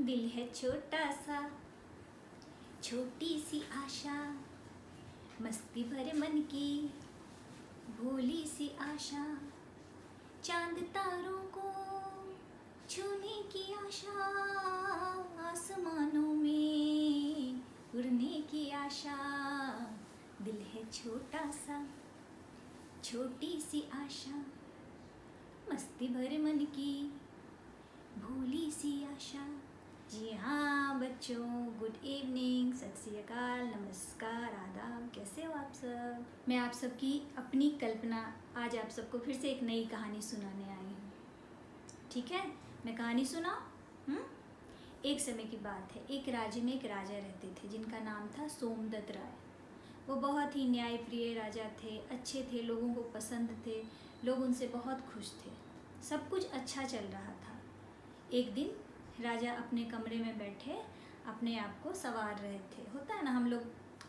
दिल है छोटा सा, छोटी सी आशा, मस्ती भरे मन की भोली सी आशा, चांद तारों को छूने की आशा, आसमानों में उड़ने की आशा। दिल है छोटा सा, छोटी सी आशा, मस्ती भरे मन की भोली सी आशा। जी हाँ बच्चों, गुड इवनिंग, सत श्री अकाल, नमस्कार, आदाब। कैसे हो आप सब? मैं आप सबकी अपनी कल्पना आज आप सबको फिर से एक नई कहानी सुनाने आई हूँ। ठीक है, मैं कहानी सुनाऊँ? एक समय की बात है, एक राज्य में एक राजा रहते थे जिनका नाम था सोमदत्त राय। वो बहुत ही न्यायप्रिय राजा थे, अच्छे थे, लोगों को पसंद थे, लोग उनसे बहुत खुश थे, सब कुछ अच्छा चल रहा था। एक दिन राजा अपने कमरे में बैठे अपने आप को संवार रहे थे। होता है ना, हम लोग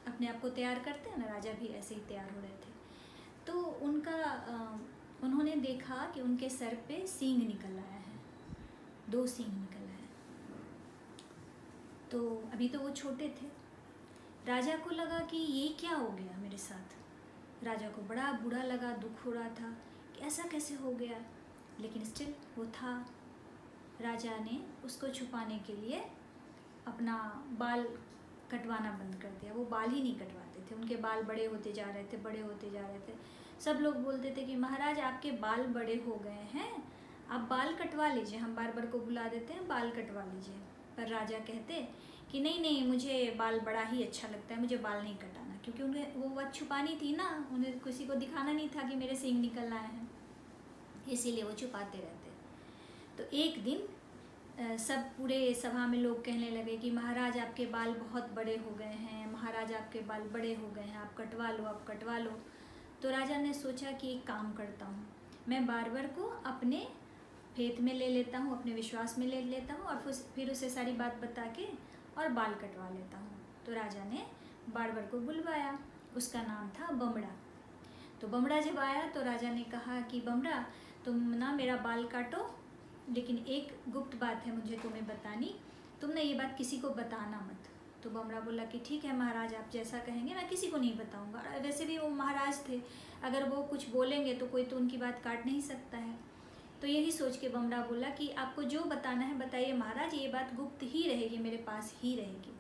अपने आप को तैयार करते हैं ना, राजा भी ऐसे ही तैयार हो रहे थे। तो उन्होंने देखा कि उनके सर पे सींग निकल आया है, 2 सींग निकल आए। तो अभी तो वो छोटे थे। राजा को लगा कि ये क्या हो गया मेरे साथ। राजा को बड़ा बुरा लगा, दुख हो रहा था कि ऐसा कैसे हो गया, लेकिन स्टिल वो था। राजा ने उसको छुपाने के लिए अपना बाल कटवाना बंद कर दिया। वो बाल ही नहीं कटवाते थे, उनके बाल बड़े होते जा रहे थे, बड़े होते जा रहे थे। सब लोग बोलते थे कि महाराज आपके बाल बड़े हो गए हैं, आप बाल कटवा लीजिए, हम बार बार को बुला देते हैं, बाल कटवा लीजिए। पर राजा कहते कि नहीं नहीं, मुझे बाल बड़ा ही अच्छा लगता है, मुझे बाल नहीं कटाना, क्योंकि उन्हें वो बात छुपानी थी ना, उन्हें किसी को दिखाना नहीं था कि मेरे सींग निकल आए हैं, इसीलिए वो छुपाते रहते। तो एक दिन सब पूरे सभा में लोग कहने लगे कि महाराज आपके बाल बहुत बड़े हो गए हैं, महाराज आपके बाल बड़े हो गए हैं, आप कटवा लो, आप कटवा लो। तो राजा ने सोचा कि एक काम करता हूँ, मैं बार्बर को अपने फेथ में ले लेता हूँ, अपने विश्वास में ले लेता हूँ, और फिर उसे सारी बात बता के और बाल कटवा लेता हूँ। तो राजा ने बार्बर को बुलवाया, उसका नाम था बमड़ा। तो बमड़ा जब आया तो राजा ने कहा कि बमड़ा, तुम ना मेरा बाल काटो, लेकिन एक गुप्त बात है मुझे तुम्हें बतानी, तुमने ये बात किसी को बताना मत। तो बमड़ा बोला कि ठीक है महाराज, आप जैसा कहेंगे, मैं किसी को नहीं बताऊंगा। वैसे भी वो महाराज थे, अगर वो कुछ बोलेंगे तो कोई तो उनकी बात काट नहीं सकता है। तो यही सोच के बमड़ा बोला कि आपको जो बताना है बताइए महाराज, ये बात गुप्त ही रहेगी, मेरे पास ही रहेगी।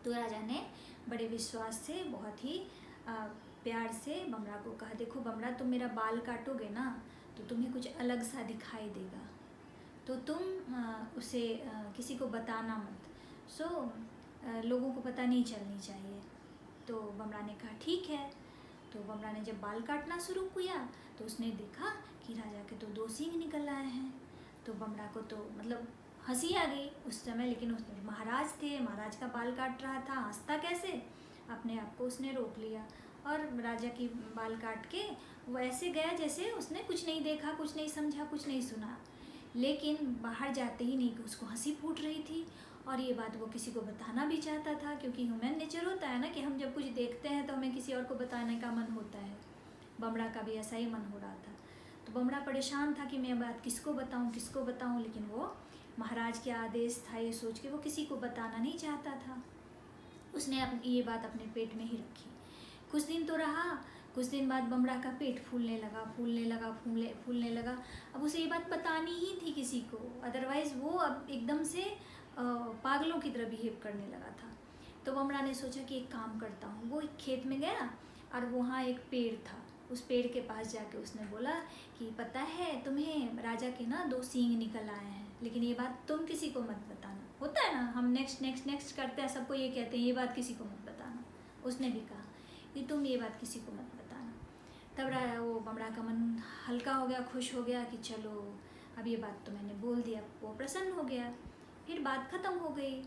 तो राजा ने बड़े विश्वास से, बहुत ही प्यार से बमड़ा को कहा, देखो बमड़ा, तुम मेरा बाल काटोगे ना तो तुम्हें कुछ अलग सा दिखाई देगा, तो तुम उसे किसी को बताना मत, लोगों को पता नहीं चलनी चाहिए। तो बमड़ा ने कहा ठीक है। तो बमड़ा ने जब बाल काटना शुरू किया तो उसने देखा कि राजा के तो 2 सींग निकल आए हैं। तो बमड़ा को तो मतलब हंसी आ गई उस समय, लेकिन उसने महाराज थे, महाराज का बाल काट रहा था, हंसता कैसे, अपने आप को उसने रोक लिया और राजा की बाल काट के वो ऐसे गया जैसे उसने कुछ नहीं देखा, कुछ नहीं समझा, कुछ नहीं सुना। लेकिन बाहर जाते ही नहीं उसको हंसी फूट रही थी, और ये बात वो किसी को बताना भी चाहता था, क्योंकि ह्यूमन नेचर होता है ना कि हम जब कुछ देखते हैं तो हमें किसी और को बताने का मन होता है। बमड़ा का भी ऐसा ही मन हो रहा था। तो बमड़ा परेशान था कि मैं बात किसको बताऊं, किसको बताऊं, लेकिन वो महाराज के आदेश था ये सोच के वो किसी को बताना नहीं चाहता था। उसने ये बात अपने पेट में ही रखी। कुछ दिन तो रहा, कुछ दिन बाद बमड़ा का पेट फूलने लगा, फूलने लगा। अब उसे ये बात बतानी ही थी किसी को, अदरवाइज़ वो अब एकदम से पागलों की तरह बिहेव करने लगा था। तो बमड़ा ने सोचा कि एक काम करता हूँ। वो एक खेत में गया और वहाँ एक पेड़ था, उस पेड़ के पास जाके उसने बोला कि पता है तुम्हें, राजा के ना 2 सींग निकल आए हैं, लेकिन ये बात तुम किसी को मत बताना। होता है ना, हम नेक्स्ट करते हैं, सबको ये कहते हैं ये बात किसी को मत बताना। उसने भी कहा कि तुम ये बात किसी को मत बताना। तब वो बमड़ा का मन हल्का हो गया, खुश हो गया कि चलो अब ये बात तो मैंने बोल दिया। वो प्रसन्न हो गया। फिर बात ख़त्म हो गई।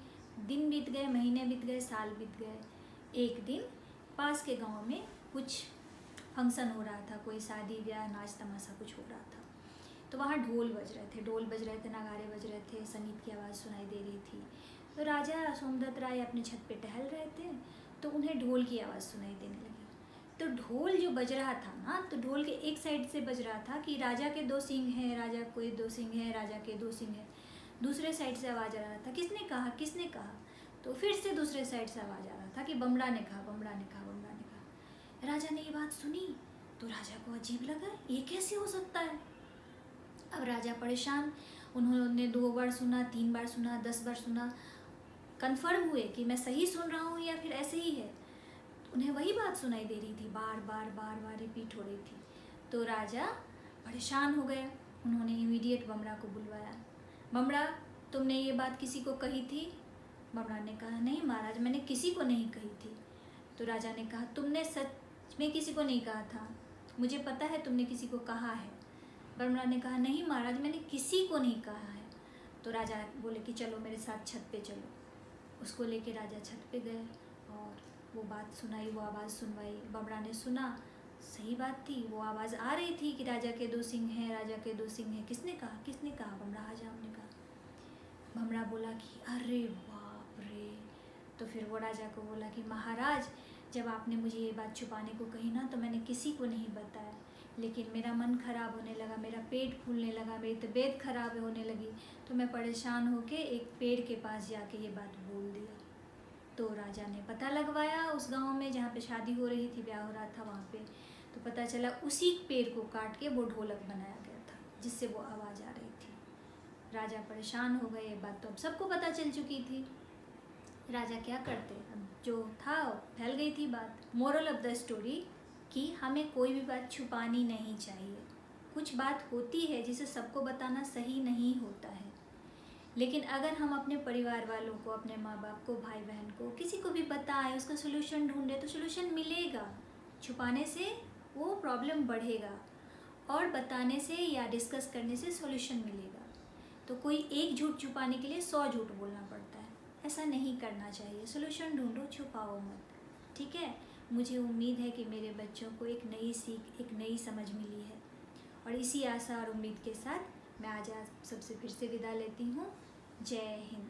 दिन बीत गए, महीने बीत गए, साल बीत गए। एक दिन पास के गांव में कुछ फंक्शन हो रहा था, कोई शादी ब्याह, नाच तमाशा कुछ हो रहा था। तो वहाँ ढोल बज रहे थे, नगाड़े बज रहे थे, संगीत की आवाज़ सुनाई दे रही थी। तो राजा सोमदत्त राय अपने छत पे टहल रहे थे, तो उन्हें ढोल की आवाज़ सुनाई देने लगी। तो ढोल जो बज रहा था ना, तो ढोल के एक साइड से बज रहा था कि राजा के 2 सींग हैं, राजा के 2 सींग हैं, राजा के 2 सींग हैं। दूसरे साइड से आवाज़ आ रहा था, किसने कहा, किसने कहा। तो फिर से दूसरे साइड से आवाज़ आ रहा था कि बमड़ा ने कहा, बमड़ा ने कहा, बमड़ा ने कहा। राजा ने ये बात सुनी तो राजा को अजीब लगा, ये कैसे हो सकता है। अब राजा परेशान, उन्होंने 2 बार सुना, 3 बार सुना, 10 बार सुना, कन्फर्म हुए कि मैं सही सुन रहा हूँ या फिर ऐसे ही है। उन्हें वही बात सुनाई दे रही थी, बार बार बार बार रिपीट हो रही थी। तो राजा परेशान हो गए, उन्होंने इमीडिएट बमड़ा को बुलवाया। बमड़ा, तुमने ये बात किसी को कही थी? बमड़ा ने कहा, नहीं महाराज, मैंने किसी को नहीं कही थी। तो राजा ने कहा, तुमने सच में किसी को नहीं कहा था? मुझे पता है तुमने किसी को कहा है। बमड़ा ने कहा, नहीं महाराज, मैंने किसी को नहीं कहा है। तो राजा बोले कि चलो मेरे साथ छत पे चलो। उसको लेके राजा छत पे गए और वो बात सुनाई, वो आवाज़ सुनवाई। बमड़ा ने सुना, सही बात थी, वो आवाज़ आ रही थी कि राजा के 2 सिंह हैं, राजा के 2 सिंह हैं। किसने कहा, किसने कहा? बमड़ा हजाम ने कहा। बमड़ा बोला कि अरे बाप रे। तो फिर वो राजा को बोला कि महाराज, जब आपने मुझे ये बात छुपाने को कही ना, तो मैंने किसी को नहीं बताया, लेकिन मेरा मन ख़राब होने लगा, मेरा पेट फूलने लगा, मेरी तबीयत ख़राब होने लगी, तो मैं परेशान होके एक पेड़ के पास जाके ये बात बोल दिया। तो राजा ने पता लगवाया उस गांव में जहाँ पे शादी हो रही थी, ब्याह हो रहा था वहाँ पे। तो पता चला उसी पेड़ को काट के वो ढोलक बनाया गया था जिससे वो आवाज़ आ रही थी। राजा परेशान हो गए, ये बात तो अब सबको पता चल चुकी थी। राजा क्या करते, अब जो था फैल गई थी बात। मोरल ऑफ द स्टोरी कि हमें कोई भी बात छुपानी नहीं चाहिए। कुछ बात होती है जिसे सबको बताना सही नहीं होता है, लेकिन अगर हम अपने परिवार वालों को, अपने माँ बाप को, भाई बहन को, किसी को भी बताएं, उसका सोल्यूशन ढूंढे तो सोल्यूशन मिलेगा। छुपाने से वो प्रॉब्लम बढ़ेगा और बताने से या डिस्कस करने से सोल्यूशन मिलेगा। तो कोई एक झूठ छुपाने के लिए 100 झूठ बोलना पड़ता है, ऐसा नहीं करना चाहिए। सोल्यूशन ढूंढो, छुपाओ मत, ठीक है। मुझे उम्मीद है कि मेरे बच्चों को एक नई सीख, एक नई समझ मिली है, और इसी आशा और उम्मीद के साथ मैं आज आप सबसे फिर से विदा लेती हूँ। जय हिंद।